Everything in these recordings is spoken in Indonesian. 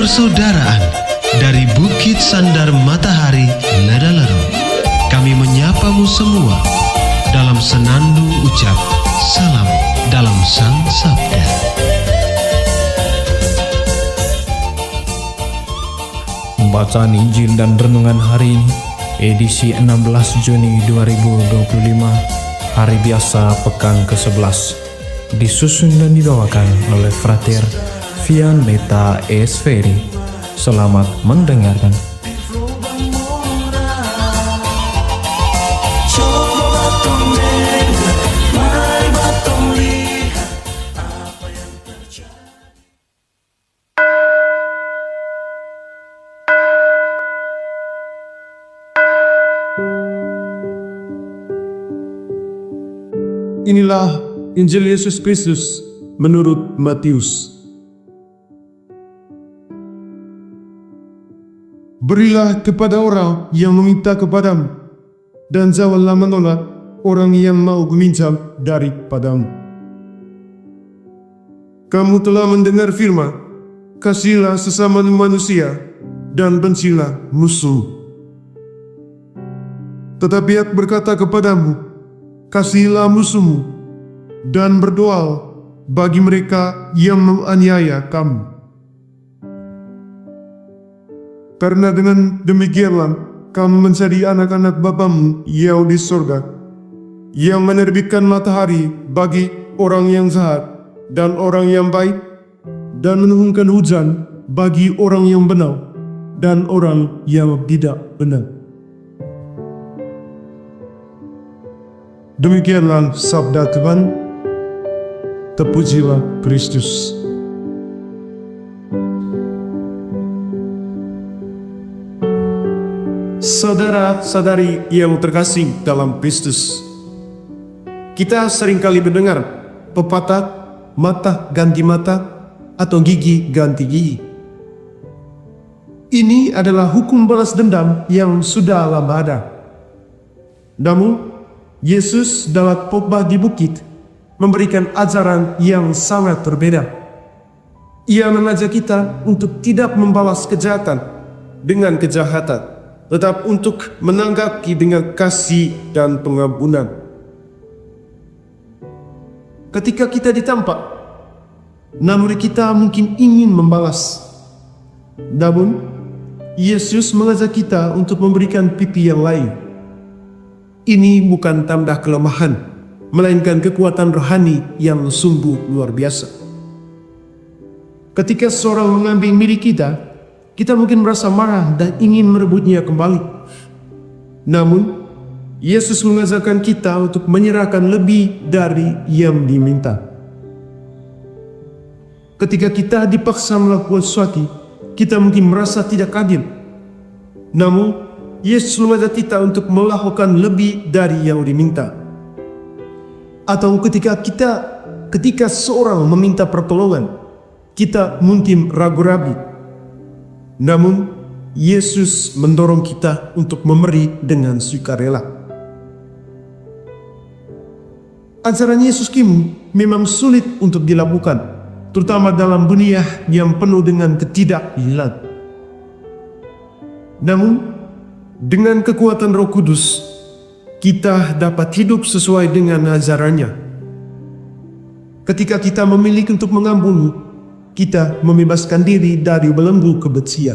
persaudaraan dari Bukit Sandar Matahari Ladalero. Kami menyapamu semua dalam senandung ucap salam dalam Sang Sabda. Bacaan Injil dan Renungan hari ini, edisi 16 Juni 2025, hari biasa pekan ke-11, disusun dan dibawakan oleh Frater Fian Meta Esferi. Selamat mendengarkan. Inilah Injil Yesus Kristus menurut Matius. Berilah kepada orang yang meminta kepadamu, dan janganlah menolak orang yang mau meminjam daripadamu. Kamu telah mendengar firman, kasihilah sesama manusia dan bencilah musuh. Tetapi aku berkata kepadamu, kasihilah musuhmu, dan berdoa bagi mereka yang menganiaya kamu. Karena dengan demikianlah kamu menjadi anak-anak Bapamu yang di surga, yang menerbitkan matahari bagi orang yang jahat dan orang yang baik, dan menurunkan hujan bagi orang yang benar dan orang yang tidak benar. Demikianlah sabda Tuhan. Terpujilah Kristus. Saudara-saudari yang terkasih dalam Kristus, kita seringkali mendengar pepatah mata ganti mata atau gigi ganti gigi. Ini adalah hukum balas dendam yang sudah lama ada. Namun Yesus dalam khotbah di bukit memberikan ajaran yang sangat berbeda. Ia mengajak kita untuk tidak membalas kejahatan dengan kejahatan, tetap untuk menanggapi dengan kasih dan pengampunan. Ketika kita ditampak, namun kita mungkin ingin membalas. Namun Yesus mengajak kita untuk memberikan pipi yang lain. Ini bukan tanda kelemahan, melainkan kekuatan rohani yang sungguh luar biasa. Ketika seorang mengambil milik kita, kita mungkin merasa marah dan ingin merebutnya kembali. Namun, Yesus mengajarkan kita untuk menyerahkan lebih dari yang diminta. Ketika kita dipaksa melakukan sesuatu, kita mungkin merasa tidak adil. Namun, Yesus mengajak kita untuk melakukan lebih dari yang diminta. Atau ketika seorang meminta pertolongan, kita mungkin ragu-ragu. Namun, Yesus mendorong kita untuk memberi dengan sukarela. Ajaran Yesus kini memang sulit untuk dilakukan, terutama dalam dunia yang penuh dengan ketidakadilan. Namun, dengan kekuatan Roh Kudus, kita dapat hidup sesuai dengan ajarannya. Ketika kita memilih untuk mengampuni, kita membebaskan diri dari belenggu kebencian.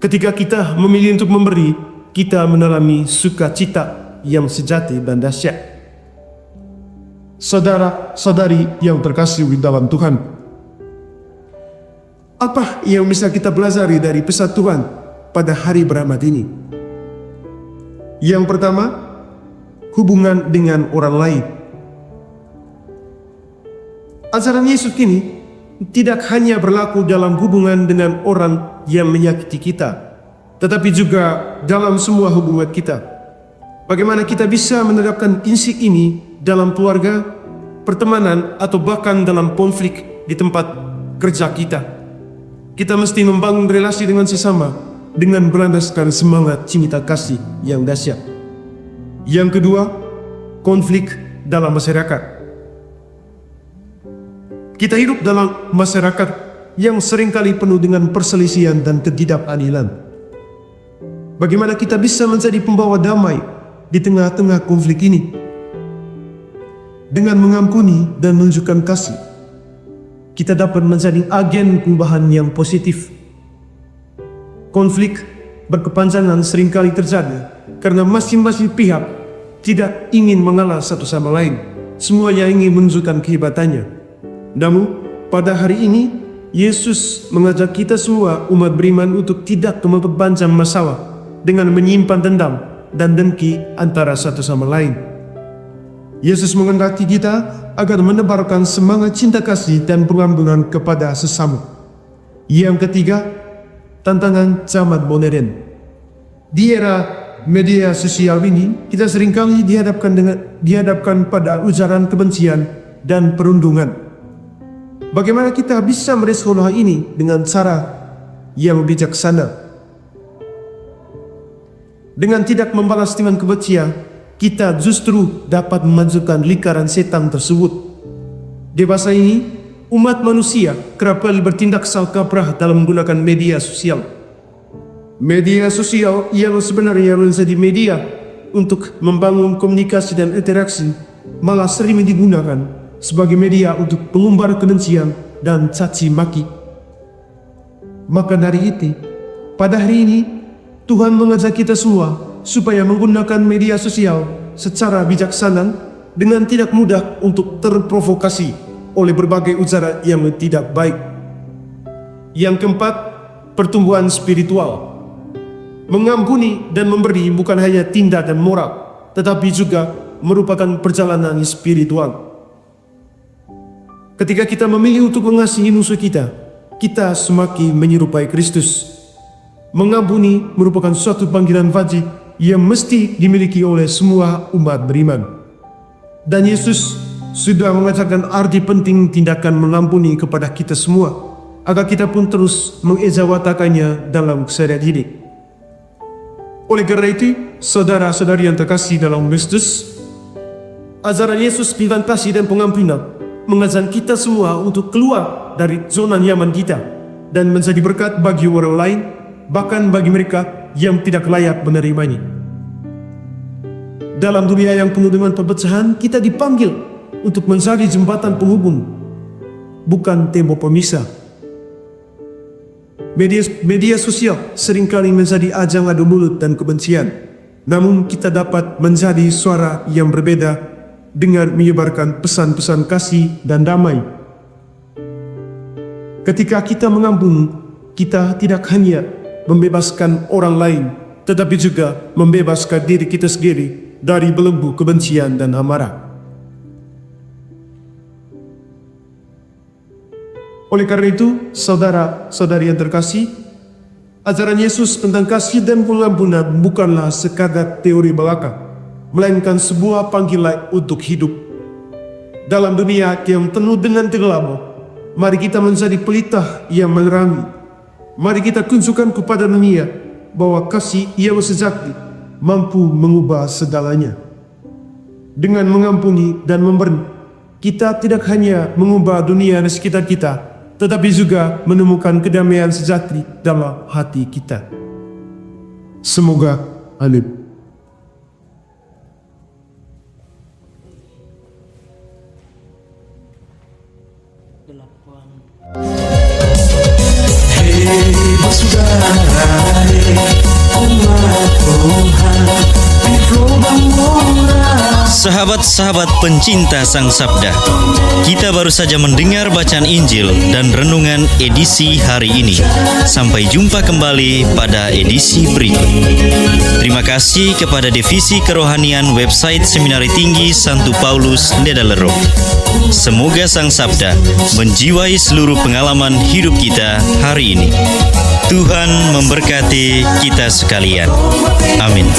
Ketika kita memilih untuk memberi, kita mengalami sukacita yang sejati dan dahsyat. Saudara-saudari yang terkasih di dalam Tuhan, apa yang bisa kita pelajari dari pesan Tuhan pada hari berahmat ini? Yang pertama, hubungan dengan orang lain. Ajaran Yesus ini tidak hanya berlaku dalam hubungan dengan orang yang menyakiti kita, tetapi juga dalam semua hubungan kita. Bagaimana kita bisa menerapkan prinsip ini dalam keluarga, pertemanan, atau bahkan dalam konflik di tempat kerja kita? Kita mesti membangun relasi dengan sesama dengan berlandaskan semangat cinta kasih yang dahsyat. Yang kedua, konflik dalam masyarakat. Kita hidup dalam masyarakat yang seringkali penuh dengan perselisihan dan ketidakadilan. Bagaimana kita bisa menjadi pembawa damai di tengah-tengah konflik ini? Dengan mengampuni dan menunjukkan kasih, kita dapat menjadi agen perubahan yang positif. Konflik berkepanjangan seringkali terjadi karena masing-masing pihak tidak ingin mengalah satu sama lain. Semuanya ingin menunjukkan kehebatannya. Namun, pada hari ini, Yesus mengajak kita semua umat beriman untuk tidak memperpanjang masalah dengan menyimpan dendam dan dengki antara satu sama lain. Yesus menghendaki kita agar menebarkan semangat cinta kasih dan pengampunan kepada sesama. Yang ketiga, tantangan zaman modern. Di era media sosial ini, kita seringkali dihadapkan pada ujaran kebencian dan perundungan. Bagaimana kita bisa merespon hal ini dengan cara yang bijaksana? Dengan tidak membalas dengan kebencian, kita justru dapat memajukan lingkaran setan tersebut. Di masa ini, umat manusia kerap kali bertindak salah kaprah dalam menggunakan media sosial. Media sosial yang sebenarnya menjadi media untuk membangun komunikasi dan interaksi malah sering digunakan sebagai media untuk mengumbar kebencian dan caci maki. Maka dari itu, pada hari ini Tuhan mengajak kita semua supaya menggunakan media sosial secara bijaksana dengan tidak mudah untuk terprovokasi oleh berbagai ujaran yang tidak baik. Yang keempat, pertumbuhan spiritual. Mengampuni dan memberi bukan hanya tindak dan moral, tetapi juga merupakan perjalanan spiritual. Ketika kita memilih untuk mengasihi musuh kita, kita semakin menyerupai Kristus. Mengampuni merupakan suatu panggilan wajib yang mesti dimiliki oleh semua umat beriman. Dan Yesus sudah mengajarkan arti penting tindakan mengampuni kepada kita semua, agar kita pun terus mengejawatakannya dalam keseharian hidup. Oleh karena itu, saudara-saudari yang terkasih dalam Kristus, ajaran Yesus tentang kasih dan pengampunan mengajak kita semua untuk keluar dari zona nyaman kita dan menjadi berkat bagi orang lain, bahkan bagi mereka yang tidak layak menerimanya. Dalam dunia yang penuh dengan perpecahan, kita dipanggil untuk menjadi jembatan penghubung, bukan tembok pemisah. Media sosial seringkali menjadi ajang adu mulut dan kebencian. Namun kita dapat menjadi suara yang berbeda dengan menyebarkan pesan-pesan kasih dan damai. Ketika kita mengampuni, kita tidak hanya membebaskan orang lain, tetapi juga membebaskan diri kita sendiri dari belenggu kebencian dan amarah. Oleh karena itu, saudara-saudari yang terkasih, ajaran Yesus tentang kasih dan pengampunan bukanlah sekadar teori belaka, melainkan sebuah panggilan untuk hidup. Dalam dunia yang penuh dengan kegelapan, mari kita menjadi pelita yang menerangi. Mari kita tunjukkan kepada dunia bahwa kasih yang sejati mampu mengubah segalanya. Dengan mengampuni dan memberi, kita tidak hanya mengubah dunia di sekitar kita, tetapi juga menemukan kedamaian sejati dalam hati kita. Semoga amin. Sahabat-sahabat pencinta Sang Sabda, kita baru saja mendengar bacaan Injil dan renungan edisi hari ini. Sampai jumpa kembali pada edisi berikut. Terima kasih kepada Divisi Kerohanian website Seminari Tinggi Santo Paulus Nedalero. Semoga Sang Sabda menjiwai seluruh pengalaman hidup kita hari ini. Tuhan memberkati kita sekalian. Amin.